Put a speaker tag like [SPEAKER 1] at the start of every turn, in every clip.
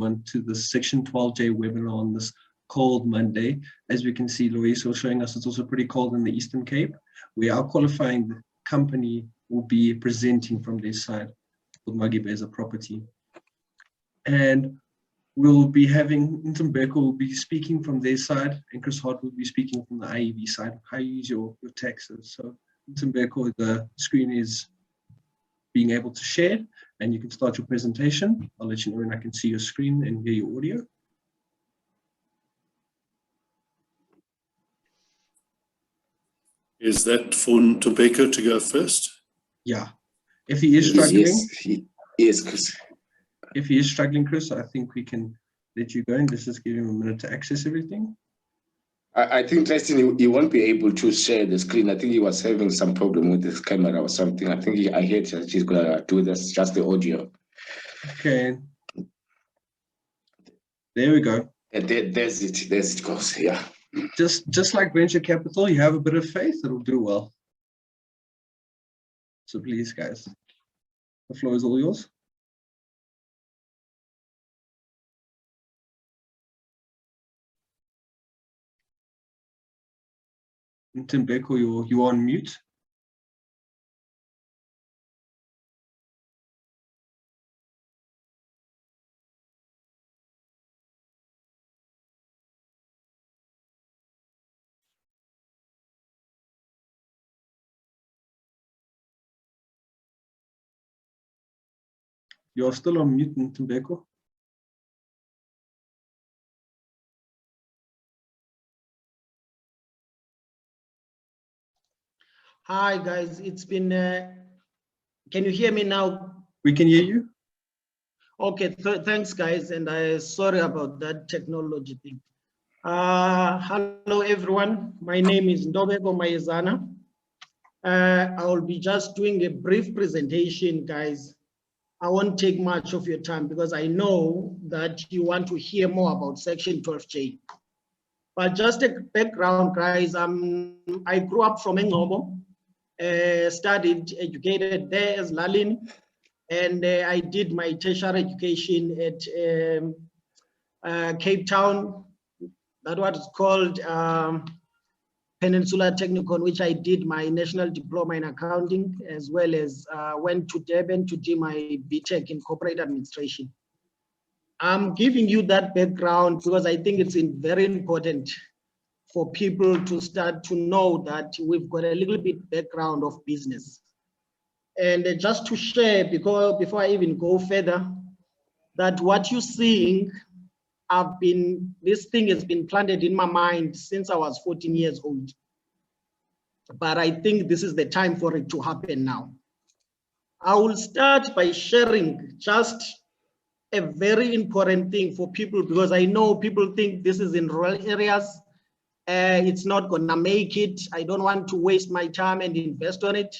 [SPEAKER 1] to the Section 12J webinar on this cold Monday. As we can see, Louise was showing us it's also pretty cold in the Eastern Cape, where our qualifying company will be presenting from their side with Magebheza property. And we'll be having Ntembeko will be speaking from their side, and Chris Hart will be speaking from the IEV side, how you use your taxes. So Ntembeko, the screen is being able to share, and you can start your presentation. I'll let you know when I can see your screen and hear your audio.
[SPEAKER 2] Is that for Ntembeko to go first?
[SPEAKER 1] Yeah. If he is struggling,
[SPEAKER 3] yes, Chris.
[SPEAKER 1] If he is struggling, Chris, I think we can let you go and just give him a minute to access everything.
[SPEAKER 3] I think, Justin, he won't be able to share the screen. I think he was having some problem with his camera or something. I think I heard that he's going to do this, just the audio.
[SPEAKER 1] Okay. There we go.
[SPEAKER 3] There's it goes, yeah.
[SPEAKER 1] Just like venture capital, you have a bit of faith, it'll do well. So please, guys, the floor is all yours. Ntembeko, you're on mute. You're still on mute, Ntembeko.
[SPEAKER 4] Hi guys, it's been, can you hear me now?
[SPEAKER 1] We can hear you.
[SPEAKER 4] Okay, thanks guys, and sorry about that technology thing. Hello everyone, my name is Ndobeko Mayezana. I will be just doing a brief presentation, guys. I won't take much of your time because I know that you want to hear more about Section 12J. But just a background, guys, I grew up from Engcobo. Studied, educated there as Lalin, and I did my tertiary education at Cape Town. That was called Peninsula Technikon, which I did my national diploma in accounting, as well as went to Durban to do my BTech in corporate administration. I'm giving you that background because I think it's very important for people to start to know that we've got a little bit background of business. And just to share, because before I even go further, that what you're seeing, this thing has been planted in my mind since I was 14 years old. But I think this is the time for it to happen now. I will start by sharing just a very important thing for people, because I know people think this is in rural areas. It's not gonna make it. I don't want to waste my time and invest on it.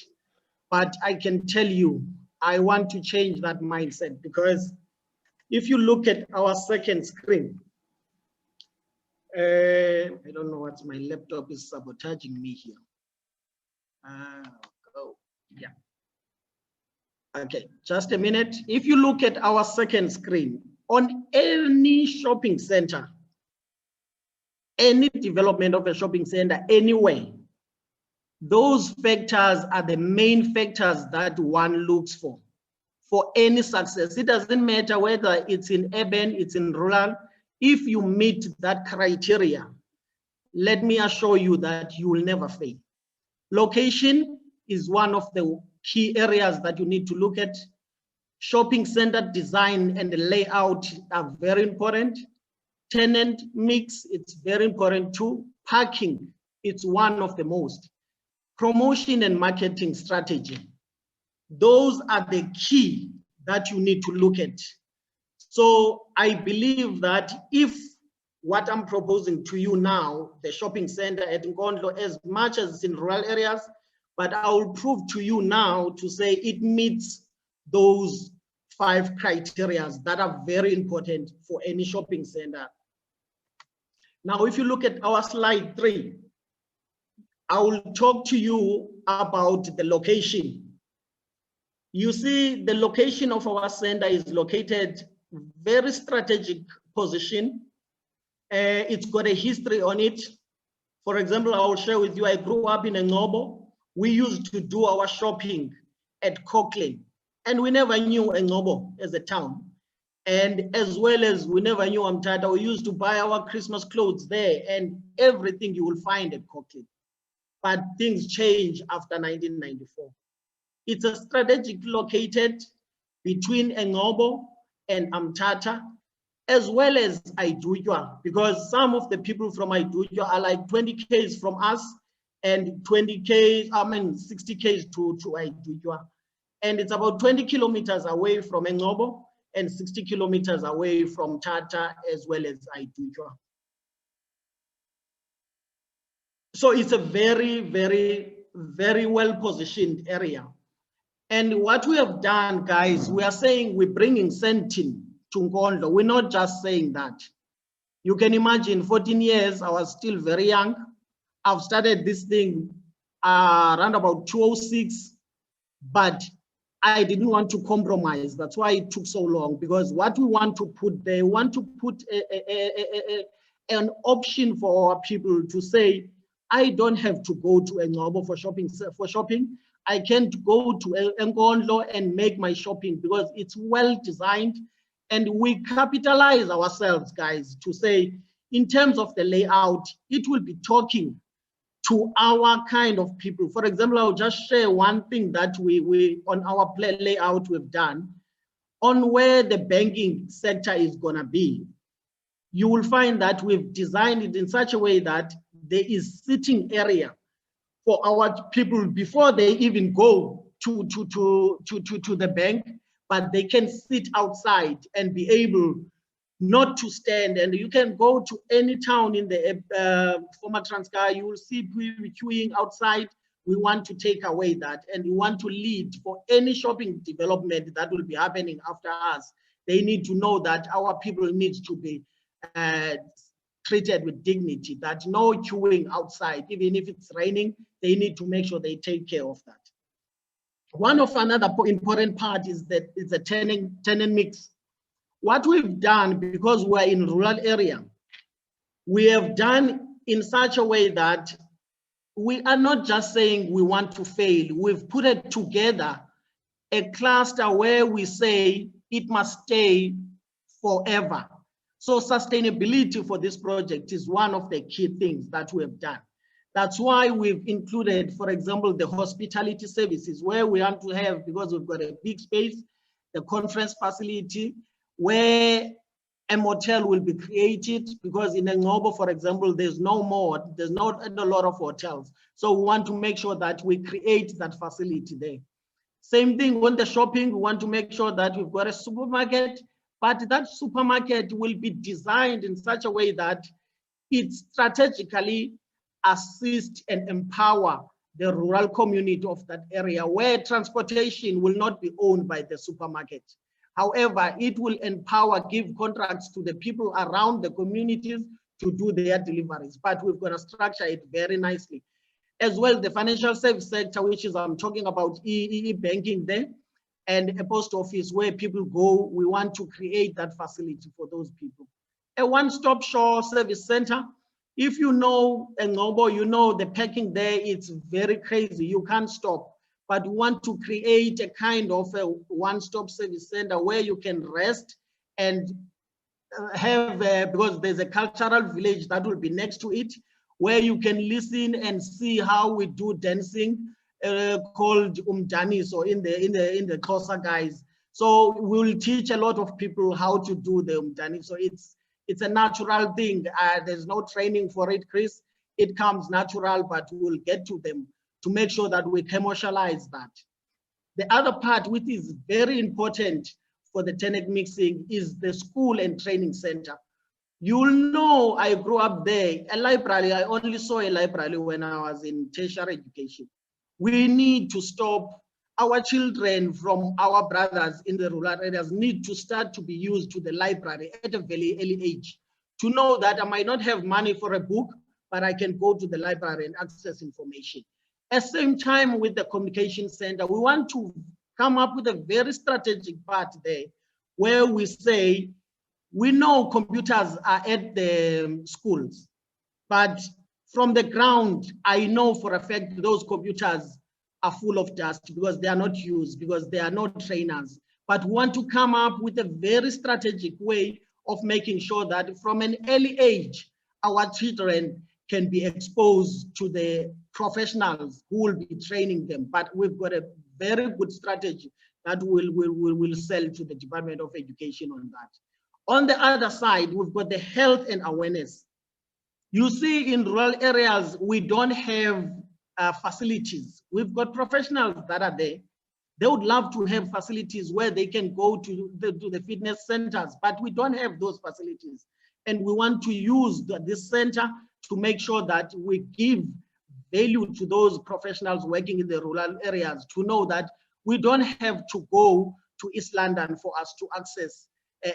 [SPEAKER 4] But I can tell you, I want to change that mindset, because if you look at our second screen, I don't know what my laptop is sabotaging me here. Yeah. Okay, just a minute. If you look at our second screen, on any shopping center, any development of a shopping center anywhere, those factors are the main factors that one looks for any success. It doesn't matter whether it's in urban, it's in rural. If you meet that criteria, let me assure you that you will never fail. Location is one of the key areas that you need to look at. Shopping center design and the layout are very important. Tenant mix, it's very important too. Parking, it's one of the most. Promotion and marketing strategy. Those are the key that you need to look at. So I believe that if what I'm proposing to you now, the shopping center at Nkondlo, as much as it's in rural areas, but I will prove to you now to say it meets those 5 criteria that are very important for any shopping center. Now, if you look at our slide 3, I will talk to you about the location. You see, the location of our center is located very strategic position. It's got a history on it. For example, I will share with you, I grew up in Ngobo. We used to do our shopping at Cochrane, and we never knew Ngobo as a town. And as well as we never knew Mthatha, we used to buy our Christmas clothes there and everything you will find at Cochrane. But things changed after 1994. It's a strategic located between Ngobo and Mthatha, as well as Aidutjwa, because some of the people from Aidutjwa are like 20 k's from us and 20 k's, 60 k's to Aidutjwa. And it's about 20 kilometers away from Ngobo and 60 kilometers away from Mthatha as well as Aidutjwa. So it's a very, very, very well positioned area. And what we have done, guys, we are saying we're bringing Sentin to Nkondlo. We're not just saying that. You can imagine 14 years, I was still very young. I've started this thing around about 2006, but I didn't want to compromise. That's why it took so long, because what we want to put there, we want to put an option for our people to say, I don't have to go to Ngobo for shopping. I can't go to Nkondlo and make my shopping, because it's well designed. And we capitalize ourselves, guys, to say, in terms of the layout, it will be talking to our kind of people. For example, I'll just share one thing that we on our layout we've done on where the banking sector is gonna be. You will find that we've designed it in such a way that there is sitting area for our people before they even go to the bank, but they can sit outside and be able not to stand. And you can go to any town in the former Transkei, you will see people queuing outside. We want to take away that, and we want to lead for any shopping development that will be happening after us. They need to know that our people need to be treated with dignity, that no queuing outside, even if it's raining, they need to make sure they take care of that. One of another important part is that it's a tenant mix. What we've done, because we're in rural area, we have done in such a way that we are not just saying we want to fail. We've put it together, a cluster where we say it must stay forever. So sustainability for this project is one of the key things that we have done. That's why we've included, for example, the hospitality services, where we want to have, because we've got a big space, the conference facility, where a motel will be created, because in Ngobo, for example, there's not a lot of hotels. So we want to make sure that we create that facility there. Same thing on the shopping, we want to make sure that we've got a supermarket, but that supermarket will be designed in such a way that it strategically assist and empower the rural community of that area, where transportation will not be owned by the supermarket. However, it will empower, give contracts to the people around the communities to do their deliveries. But we've got to structure it very nicely. As well, the financial service sector, which is, I'm talking about e-banking there, and a post office where people go, we want to create that facility for those people. A one-stop shop service center. If you know Ngobo, you know the parking there, it's very crazy, you can't stop. But we want to create a kind of a one-stop service center where you can rest and have, because there's a cultural village that will be next to it, where you can listen and see how we do dancing, called umdaniso in the Xhosa guys. So we'll teach a lot of people how to do the umdaniso. It's a natural thing. There's no training for it, Chris. It comes natural, but we'll get to them to make sure that we commercialize that. The other part, which is very important for the tenant mixing, is the school and training center. You'll know I grew up there. A library, I only saw a library when I was in tertiary education. We need to stop. Our children from our brothers in the rural areas need to start to be used to the library at a very early age, to know that I might not have money for a book, but I can go to the library and access information. At the same time, with the communication center, we want to come up with a very strategic part there, where we say, we know computers are at the schools, but from the ground, I know for a fact those computers are full of dust because they are not used, because there are no trainers. But we want to come up with a very strategic way of making sure that from an early age, our children can be exposed to the professionals who will be training them. But we've got a very good strategy that we'll sell to the Department of Education on that. On the other side, we've got the health and awareness. You see, in rural areas, we don't have facilities. We've got professionals that are there. They would love to have facilities where they can go to the fitness centers, but we don't have those facilities. And we want to use this center to make sure that we give value to those professionals working in the rural areas, to know that we don't have to go to East London for us to access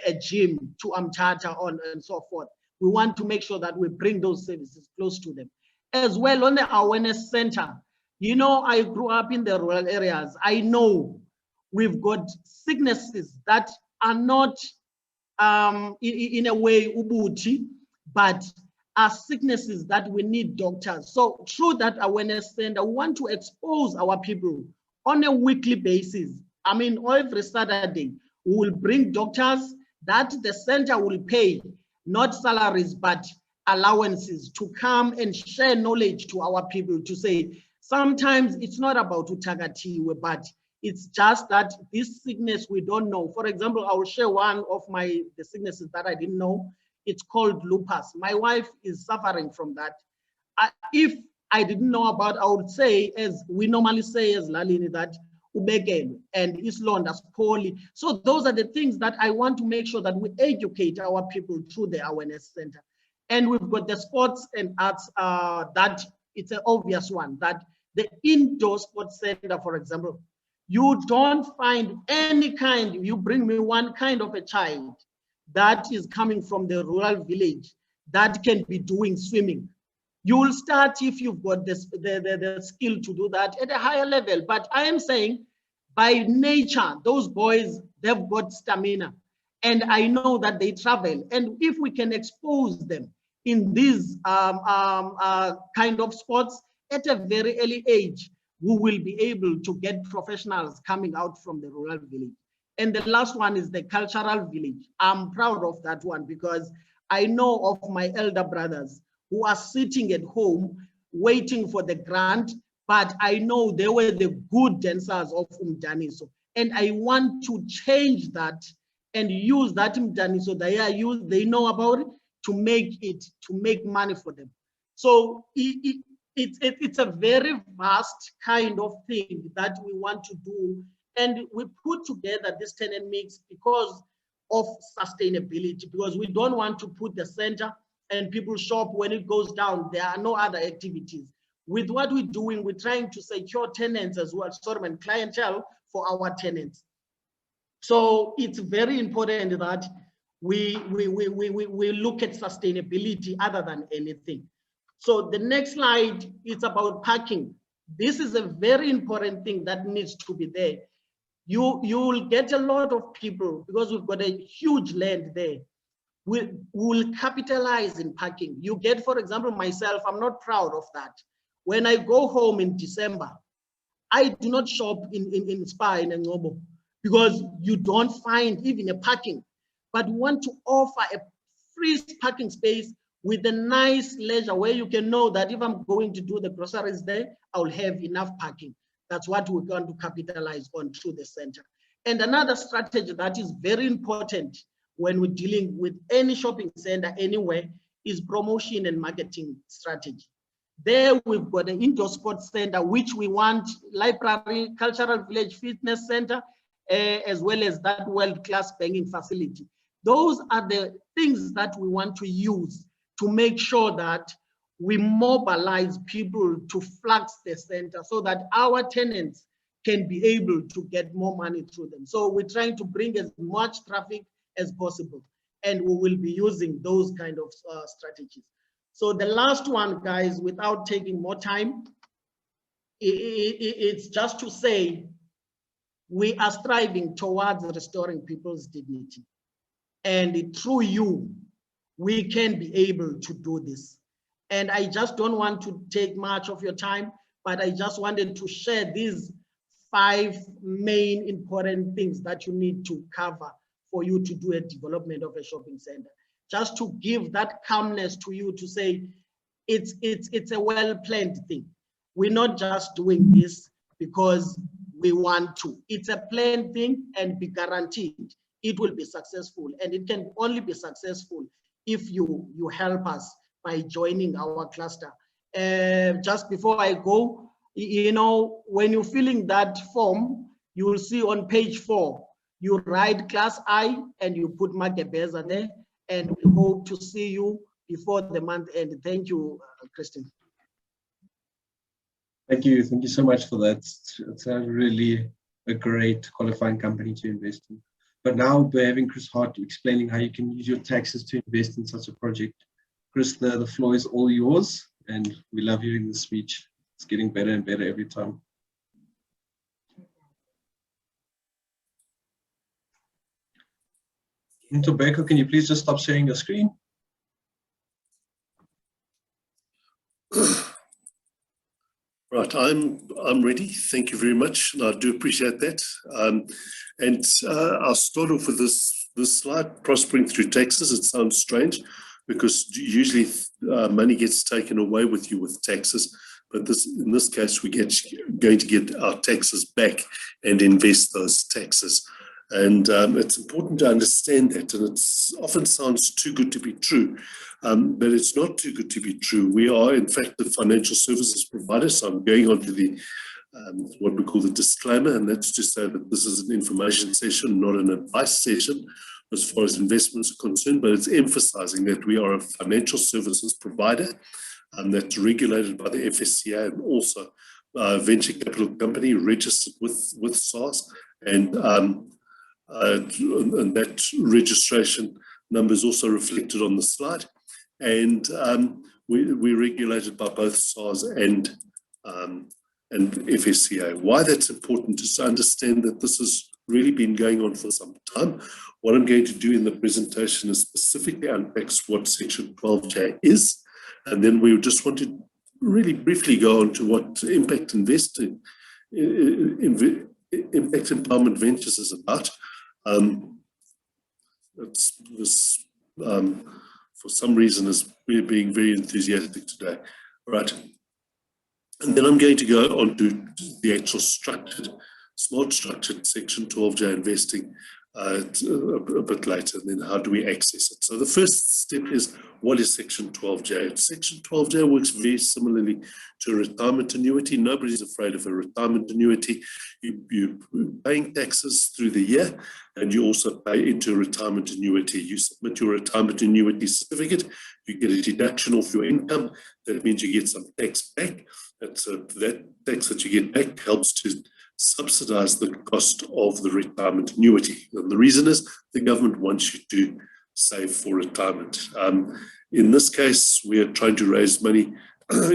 [SPEAKER 4] a gym, to Amtata and so forth. We want to make sure that we bring those services close to them. As well, on the awareness center, you know, I grew up in the rural areas. I know we've got sicknesses that are not in a way ubuti, but are sicknesses that we need doctors. So through that awareness center, we want to expose our people on a weekly basis. I mean, every Saturday, we will bring doctors that the center will pay, not salaries, but allowances, to come and share knowledge to our people, to say, sometimes it's not about utagatiwe, but it's just that this sickness we don't know. For example, I will share one of the sicknesses that I didn't know. It's called lupus. My wife is suffering from that. If I didn't know about, I would say, as we normally say as Lalini, that ubekele and islonda poorly. So those are the things that I want to make sure that we educate our people through the awareness center. And we've got the sports and arts, that it's an obvious one, that the indoor sports center, for example, you don't find any kind, you bring me one kind of a child that is coming from the rural village that can be doing swimming. You will start, if you've got the skill to do that, at a higher level. But I am saying, by nature, those boys, they've got stamina. And I know that they travel. And if we can expose them in these kind of sports at a very early age, we will be able to get professionals coming out from the rural village. And the last one is the cultural village. I'm proud of that one because I know of my elder brothers who are sitting at home waiting for the grant, but I know they were the good dancers of Umdaniso. And I want to change that and use that Umdaniso they know about it to make money for them. So it's a very vast kind of thing that we want to do. And we put together this tenant mix because of sustainability, because we don't want to put the center and people shop when it goes down. There are no other activities. With what we're doing, we're trying to secure tenants as well, and clientele for our tenants. So it's very important that we look at sustainability other than anything. So the next slide is about parking. This is a very important thing that needs to be there. You will get a lot of people because we've got a huge land there. We will capitalize in parking. You get, for example, myself, I'm not proud of that. When I go home in December, I do not shop in Spa in Ngobo because you don't find even a parking. But we want to offer a free parking space with a nice leisure where you can know that if I'm going to do the groceries there, I'll have enough parking. That's what we're going to capitalize on through the center. And another strategy that is very important when we're dealing with any shopping center anywhere is promotion and marketing strategy. There we've got an indoor sports center, which we want library, cultural village, fitness center, as well as that world-class banking facility. Those are the things that we want to use to make sure that we mobilize people to flux the center so that our tenants can be able to get more money through them. So we're trying to bring as much traffic as possible, and we will be using those kind of strategies. So the last one, guys, without taking more time, it's just to say we are striving towards restoring people's dignity. And through you, we can be able to do this. And I just don't want to take much of your time, but I just wanted to share these 5 main important things that you need to cover for you to do a development of a shopping center. Just to give that calmness to you to say, it's a well-planned thing. We're not just doing this because we want to. It's a planned thing, and be guaranteed it will be successful. And it can only be successful if you help us by joining our cluster. Just before I go, you know, when you're filling that form, you will see on page 4, you write class I and you put Magebheza there, and we hope to see you before the month end. Thank you, Christine.
[SPEAKER 1] Thank you so much for that. It's really a great qualifying company to invest in. But now we're having Chris Hart explaining how you can use your taxes to invest in such a project. Chris, the floor is all yours, and we love hearing the speech. It's getting better and better every time. Ntobeko, can you please just stop sharing your screen?
[SPEAKER 2] Right, I'm ready. Thank you very much, and I do appreciate that. I'll start off with this slide, prospering through taxes. It sounds strange because usually money gets taken away with you with taxes, but in this case we're going to get our taxes back and invest those taxes. And it's important to understand that, and it often sounds too good to be true, but it's not too good to be true. We are, in fact, the financial services provider. So I'm going on to the what we call the disclaimer, and that's to say that this is an information session, not an advice session as far as investments are concerned, but it's emphasizing that we are a financial services provider that's regulated by the FSCA, and also a venture capital company registered with SARS, and that registration number is also reflected on the slide. And we're regulated by both SARS and FSCA. Why that's important is to understand that this has really been going on for some time. What I'm going to do in the presentation is specifically unpack what Section 12J is, and then we just want to really briefly go on to what Impact Empowerment Ventures is about. For some reason, we're being very enthusiastic today, right? And then I'm going to go on to the actual smart structured Section 12J investing a bit later, and then how do we access it? So the first step is, what is Section 12J? Section 12J works very similarly to a retirement annuity. Nobody's afraid of a retirement annuity. You're paying taxes through the year, and you also pay into a retirement annuity. You submit your retirement annuity certificate, you get a deduction off your income. That means you get some tax back. That tax that you get back helps to subsidize the cost of the retirement annuity. And the reason is the government wants you to save for retirement. In this case, we are trying to raise money for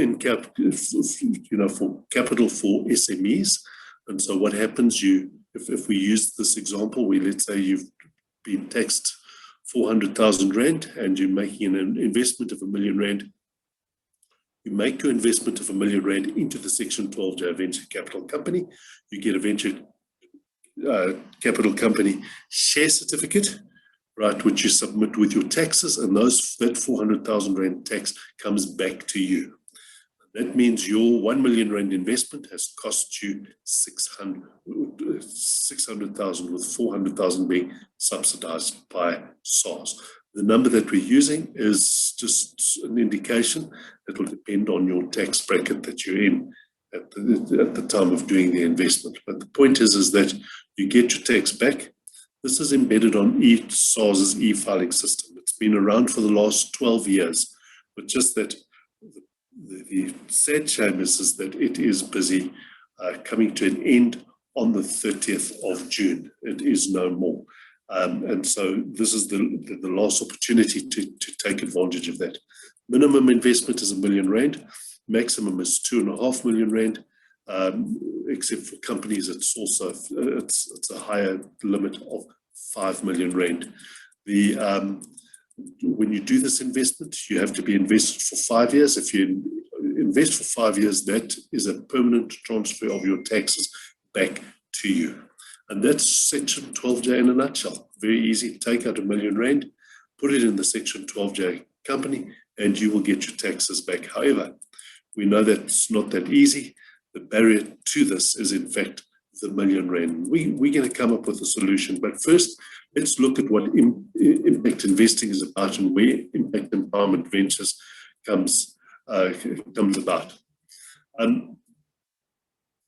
[SPEAKER 2] capital for SMEs. And so what happens, if we use this example, let's say you've been taxed 400,000 Rand and you're making an investment of R1 million. You make your investment of R1 million into the Section 12J venture capital company. You get a venture capital company share certificate, right, which you submit with your taxes, and that 400,000 Rand tax comes back to you. That means your R1 million investment has cost you 600,000, with 400,000 being subsidized by SARS. The number that we're using is just an indication. It will depend on your tax bracket that you're in at the time of doing the investment. But the point is that you get your tax back. This is embedded on SARS's e-filing system. It's been around for the last 12 years, but just that the sad shame is that it is busy coming to an end on the 30th of June. It is no more. And so this is the last opportunity to take advantage of that. Minimum investment is R1 million, maximum is R2.5 million. except for companies, it's also it's a higher limit of 5 million rand. When you do this investment, you have to be invested for 5 years. If you invest for 5 years, that is a permanent transfer of your taxes back to you. And that's Section 12J in a nutshell. Very easy. Take out R1 million, put it in the Section 12J company, and you will get your taxes back. However, we know that's not that easy. The barrier to this is, in fact, the R1 million. We're going to come up with a solution. But first, let's look at what impact investing is about and where Impact Empowerment Ventures comes about.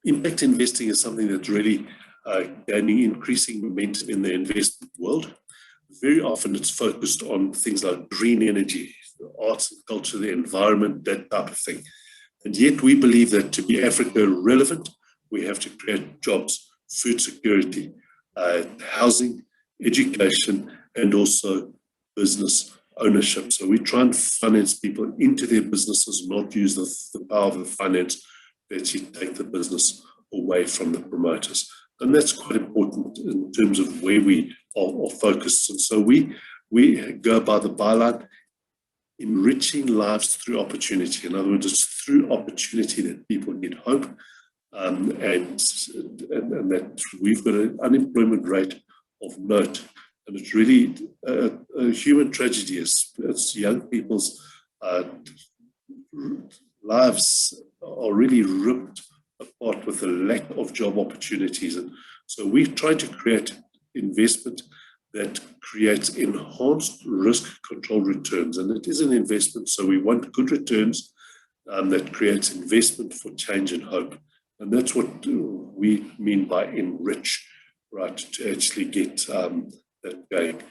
[SPEAKER 2] Impact investing is something that's really gaining increasing momentum in the investment world. Very often it's focused on things like green energy, the arts and culture, the environment, that type of thing. And yet we believe that to be Africa relevant, we have to create jobs, food security, housing, education, and also business ownership. So we try and finance people into their businesses, not use the power of the finance to actually take the business away from the promoters. And that's quite important in terms of where we are focused. And so we go by the byline, enriching lives through opportunity. In other words, it's through opportunity that people get hope, and that we've got an unemployment rate of note. And it's really a human tragedy. It's young people's lives are really ripped apart with a lack of job opportunities. And so we try to create investment that creates enhanced risk control returns. And it is an investment, so we want good returns that creates investment for change and hope. And that's what we mean by enrich, right, to actually get that going.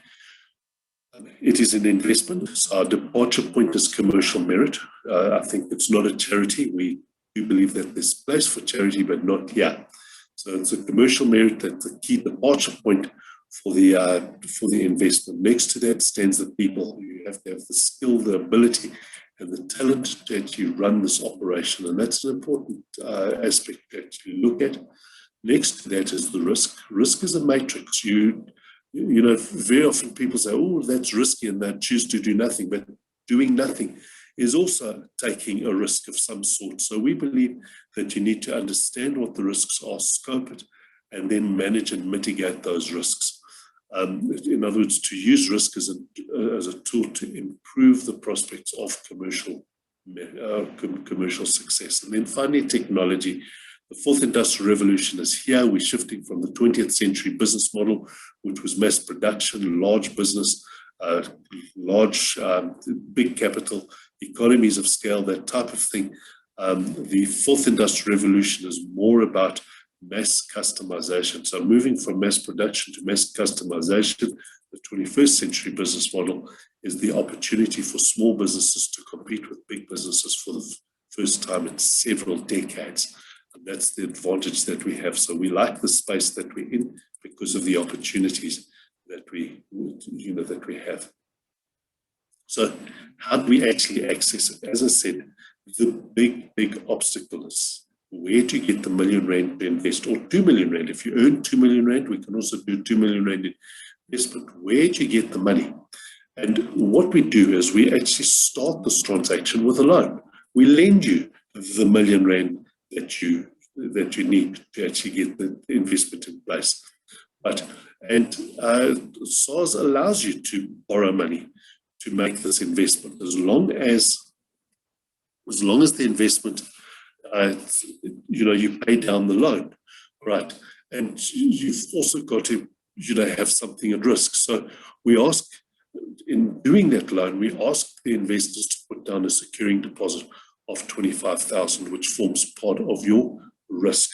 [SPEAKER 2] It is an investment. So our departure point is commercial merit. I think it's not a charity. We do believe that there's place for charity, but not here. So it's a commercial merit that's the key departure point for the investment. Next to that stands the people. You have to have the skill, the ability, and the talent to actually run this operation. And that's an important aspect to actually look at. Next to that is the risk. Risk is a matrix. You know, very often people say, oh, that's risky, and they choose to do nothing. But doing nothing is also taking a risk of some sort. So we believe that you need to understand what the risks are, scope it, and then manage and mitigate those risks. In other words, to use risk as a tool to improve the prospects of commercial success. And then finally, technology. The fourth industrial revolution is here. We're shifting from the 20th century business model, which was mass production, large business, big capital, economies of scale, that type of thing. The fourth industrial revolution is more about mass customization. So moving from mass production to mass customization, the 21st century business model is the opportunity for small businesses to compete with big businesses for the first time in several decades. And that's the advantage that we have. So we like the space that we're in because of the opportunities that we have. So how do we actually access it? As I said, the big obstacle is where to get the R1 million to invest, or 2 million rand. If you earn 2 million rand, we can also do 2 million rand investment. Where do you get the money? And what we do is we actually start this transaction with a loan. We lend you the R1 million that you need to actually get the investment in place. SARS allows you to borrow money to make this investment, as long as the investment, you pay down the loan, right? And you've also got to, have something at risk. So we ask, in doing that loan, we ask the investors to put down a securing deposit of 25,000, which forms part of your risk.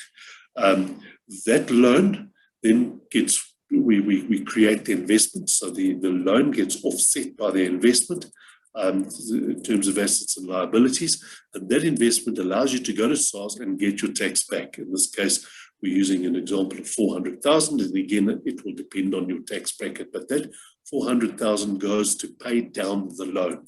[SPEAKER 2] That loan then gets, we create the investment, so the loan gets offset by the investment in terms of assets and liabilities, and that investment allows you to go to SARS and get your tax back. In this case, we're using an example of 400,000, and again, it will depend on your tax bracket, but that 400,000 goes to pay down the loan,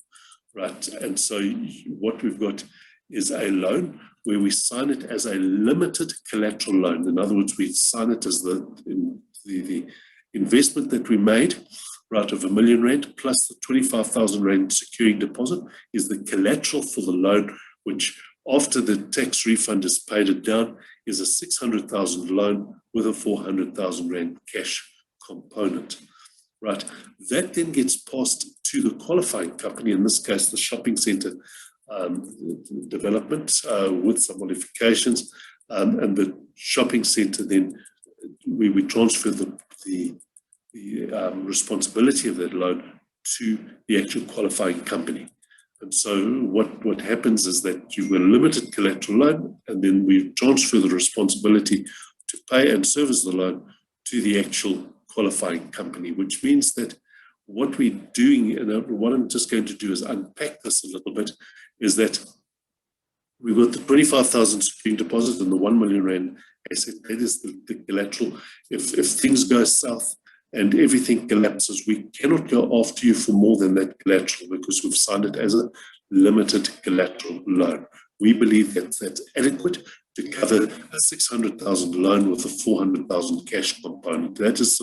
[SPEAKER 2] right? And so what we've got is a loan where we sign it as a limited collateral loan. In other words, we sign it as the investment that we made, right, of R1 million plus the 25,000 Rand securing deposit is the collateral for the loan, which after the tax refund is paid it down is a 600,000 loan with a 400,000 Rand cash component. Right, that then gets passed to the qualifying company, in this case the shopping centre development with some modifications, and the shopping centre then we transfer the responsibility of that loan to the actual qualifying company. And so what happens is that you've got a limited collateral loan, and then we transfer the responsibility to pay and service the loan to the actual qualifying company, which means that what we're doing, and what I'm just going to do is unpack this a little bit, is that we've got the 25,000 securing deposit and the R1 million asset. That is the collateral. If things go south and everything collapses, we cannot go after you for more than that collateral because we've signed it as a limited collateral loan. We believe that that's adequate to cover a 600,000 loan with a 400,000 cash component. That is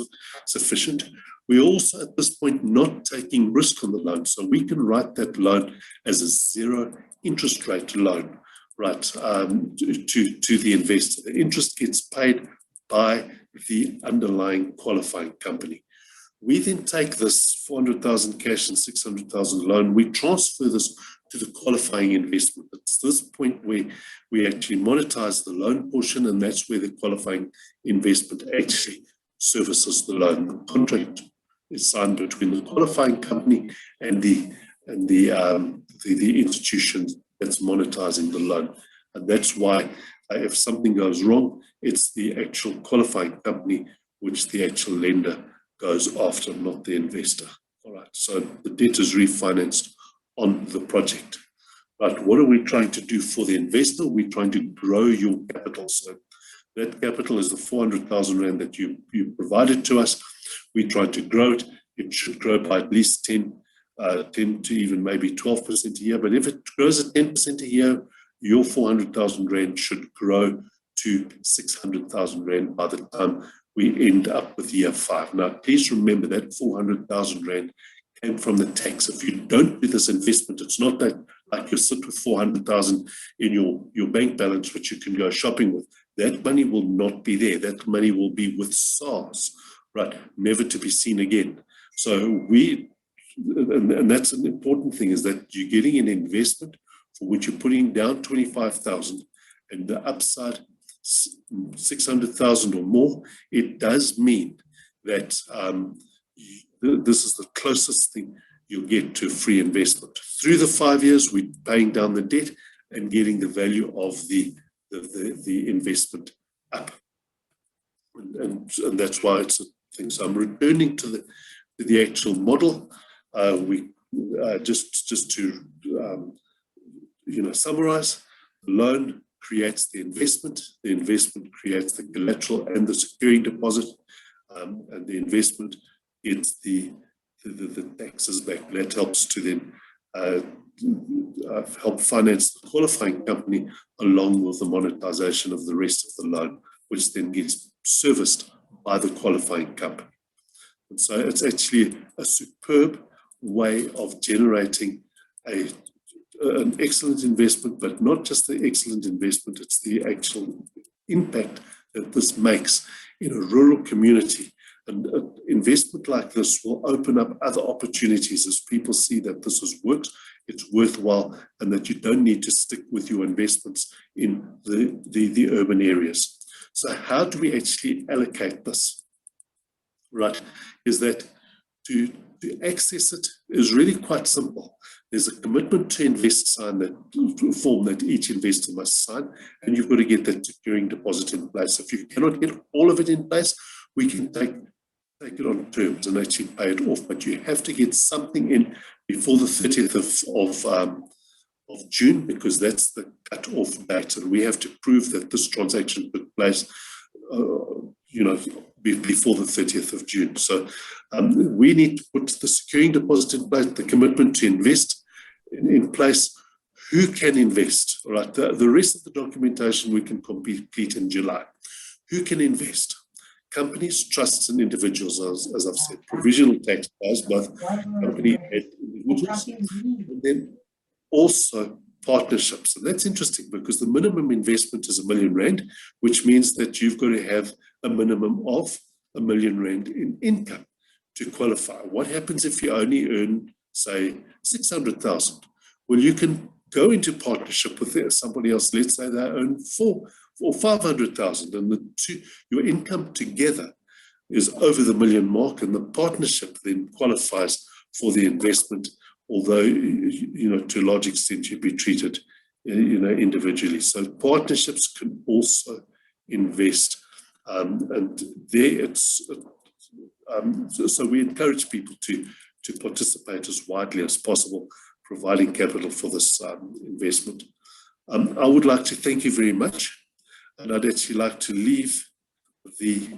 [SPEAKER 2] sufficient. We're also at this point not taking risk on the loan, so we can write that loan as a zero interest rate loan, right, to the investor. The interest gets paid by the underlying qualifying company. We then take this 400,000 cash and 600,000 loan, we transfer this to the qualifying investment. It's this point where we actually monetize the loan portion, and that's where the qualifying investment actually services the loan. The contract is signed between the qualifying company and the institution that's monetizing the loan. And that's why if something goes wrong, it's the actual qualifying company which the actual lender goes after, not the investor. All right, so the debt is refinanced on the project. Right, what are we trying to do for the investor? We're trying to grow your capital. So that capital is the 400,000 Rand that you provided to us. We try to grow it. It should grow by at least 10 to even maybe 12% a year. But if it grows at 10% a year, your 400,000 Rand should grow to 600,000 Rand by the time we end up with year 5. Now, please remember that 400,000 Rand came from the tax. If you don't do this investment, it's not that like you sit with 400,000 in your bank balance, which you can go shopping with. That money will not be there. That money will be with SARS, right? Never to be seen again. So and that's an important thing, is that you're getting an investment for which you're putting down 25,000 and the upside 600,000 or more. It does mean that this is the closest thing you'll get to free investment. Through the 5 years, we're paying down the debt and getting the value of the investment up. And that's why it's a thing. So I'm returning to the actual model. Just to summarize, the loan creates the investment creates the collateral and the securing deposit, and the investment gets the taxes back. That helps to then help finance the qualifying company along with the monetization of the rest of the loan, which then gets serviced by the qualifying company. And so it's actually a superb way of generating an excellent investment, but not just the excellent investment, it's the actual impact that this makes in a rural community. And an investment like this will open up other opportunities as people see that this has worked, it's worthwhile, and that you don't need to stick with your investments in the urban areas. So how do we actually allocate this? Right, is that to access it is really quite simple. There's a commitment to invest form that each investor must sign, and you've got to get that securing deposit in place. If you cannot get all of it in place, we can take it on terms and actually pay it off. But you have to get something in before the 30th of June, because that's the cut-off date, and we have to prove that this transaction took place before the 30th of June. So we need to put the securing deposit in place, the commitment to invest in place, who can invest, all right? The rest of the documentation we can complete in July. Who can invest? Companies, trusts, and individuals, as I've said. Provisional taxpayers, both company and individuals. And then also partnerships. And that's interesting because the minimum investment is R1 million, which means that you've got to have a minimum of R1 million in income to qualify. What happens if you only earn, say, 600,000? Well, you can go into partnership with somebody else. Let's say they earn 400,000 or 500,000, and your income together is over the million mark, and the partnership then qualifies for the investment, although, to a large extent you'd be treated, individually. So partnerships can also invest, and there it's, so we encourage people to participate as widely as possible, providing capital for this investment. I would like to thank you very much, and I'd actually like to leave the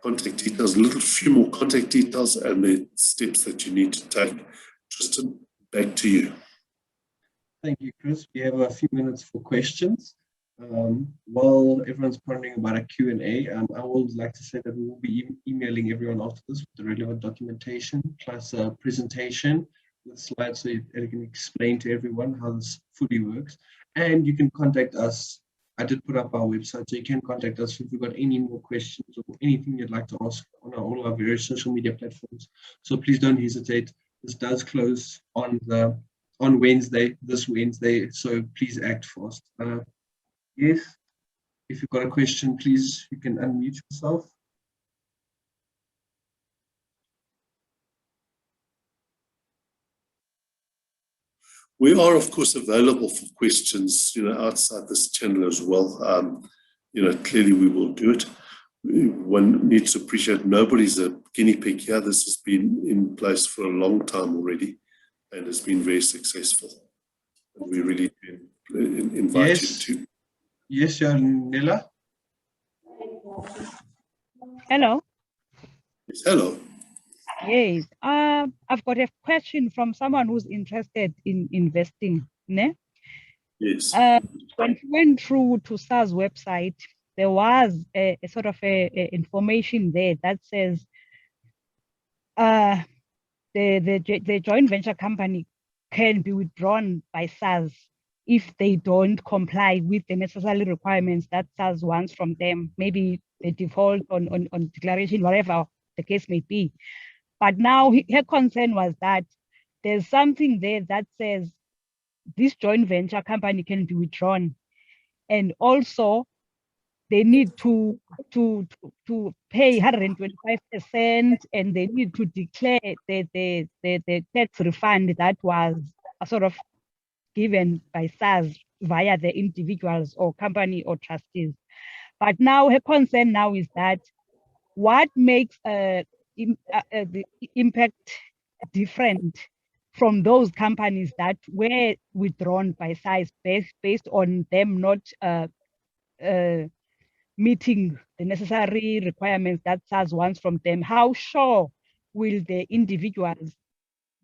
[SPEAKER 2] contact details, a few more contact details and the steps that you need to take. Tristan, back to you.
[SPEAKER 1] Thank you, Chris. We have a few minutes for questions. While everyone's pondering about a Q&A, I would like to say that we will be emailing everyone after this with the relevant documentation, plus a presentation with slides so I can explain to everyone how this fully works. And you can contact us. I did put up our website, so you can contact us if you've got any more questions or anything you'd like to ask on all our various social media platforms. So please don't hesitate. This does close on Wednesday, this Wednesday, so please act fast. Yes, if you've got a question, please, you can unmute yourself.
[SPEAKER 2] We are, of course, available for questions, outside this channel as well. Clearly we will do it. One needs to appreciate nobody's a guinea pig here. This has been in place for a long time already and has been very successful. And we really invite you to.
[SPEAKER 1] Yes, Janella.
[SPEAKER 5] Hello.
[SPEAKER 2] Yes, hello.
[SPEAKER 5] Yes, I've got a question from someone who's interested in investing. Ne?
[SPEAKER 2] Yes.
[SPEAKER 5] When we went through to SARS website, there was a sort of a information there that says the joint venture company can be withdrawn by SARS if they don't comply with the necessary requirements that SARS wants from them, maybe the default on declaration, whatever the case may be. But now her concern was that there's something there that says this joint venture company can be withdrawn, and also they need to pay 125%, and they need to declare the tax refund that was sort of given by SARS via the individuals or company or trustees. But now her concern now is that what makes the impact different from those companies that were withdrawn by SARS based on them not meeting the necessary requirements that SARS wants from them? How sure will the individuals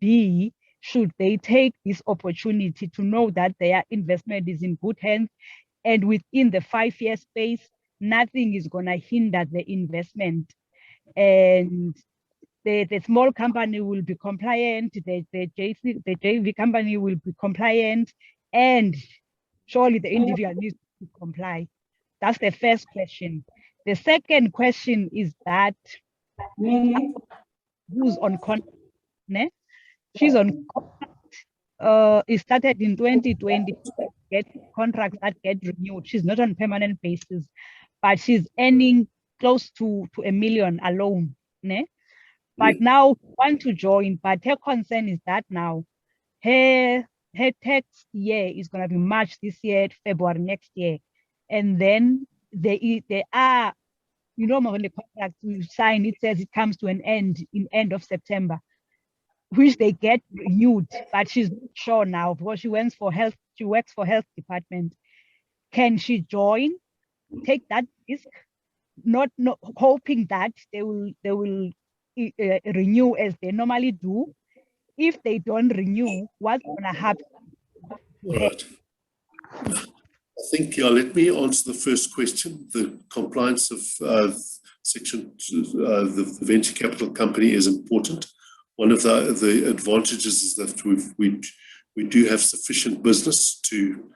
[SPEAKER 5] be should they take this opportunity to know that their investment is in good hands, and within the 5-year space, nothing is going to hinder the investment, and the small company will be compliant, the JV company will be compliant, and surely the individual needs to comply? That's the first question. The second question is that who's on contract? Ne? She's on contract. It started in 2020. Get contracts that get renewed. She's not on permanent basis, but she's earning close to $1 million alone. Ne? But now want to join, but her concern is that now her tax year is going to be March this year, February next year. And then they are, when the contract we sign, it says it comes to an end in end of September, which they get renewed, but she's not sure now because she works for health department. Can she join, take that risk, not hoping that they will renew as they normally do? If they don't renew, what's going to happen?
[SPEAKER 2] All right. I think, yeah, let me answer the first question. The compliance of section, the venture capital company is important. One of the advantages is that we do have sufficient business to,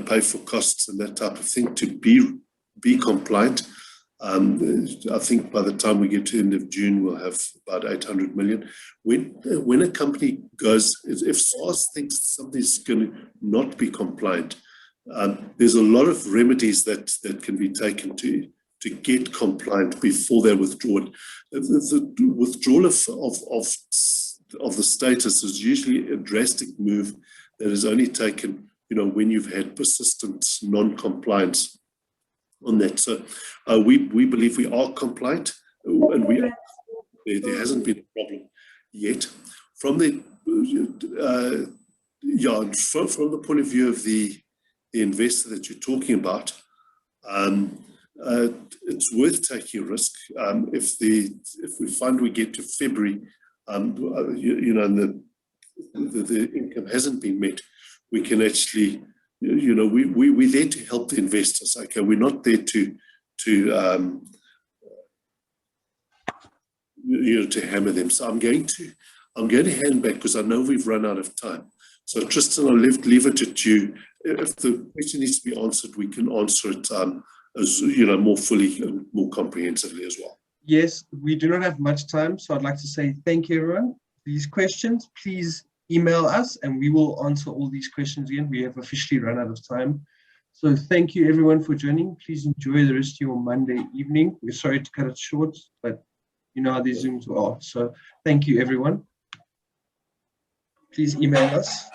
[SPEAKER 2] pay for costs and that type of thing to be compliant. I think by the time we get to the end of June, we'll have about 800 million. When a company goes, if SARS thinks something's going to not be compliant, there's a lot of remedies that can be taken to get compliant before they're withdrawn. The withdrawal of the status is usually a drastic move that is only taken, when you've had persistent non-compliance on that. So we believe we are compliant, and there hasn't been a problem yet. From the from the point of view of the investor that you're talking about, it's worth taking a risk. If we find we get to February, and the income hasn't been met, we can actually, we're there to help the investors. Okay, we're not there to hammer them. So I'm going to hand back because I know we've run out of time. So Tristan, I'll leave it at you. If the question needs to be answered, we can answer it as more fully and more comprehensively as well.
[SPEAKER 1] Yes, we do not have much time, so I'd like to say thank you, everyone. These questions, please email us and we will answer all these questions again. We have officially run out of time. So thank you everyone for joining. Please enjoy the rest of your Monday evening. We're sorry to cut it short, but you know how these Zooms are. So thank you everyone. Please email us.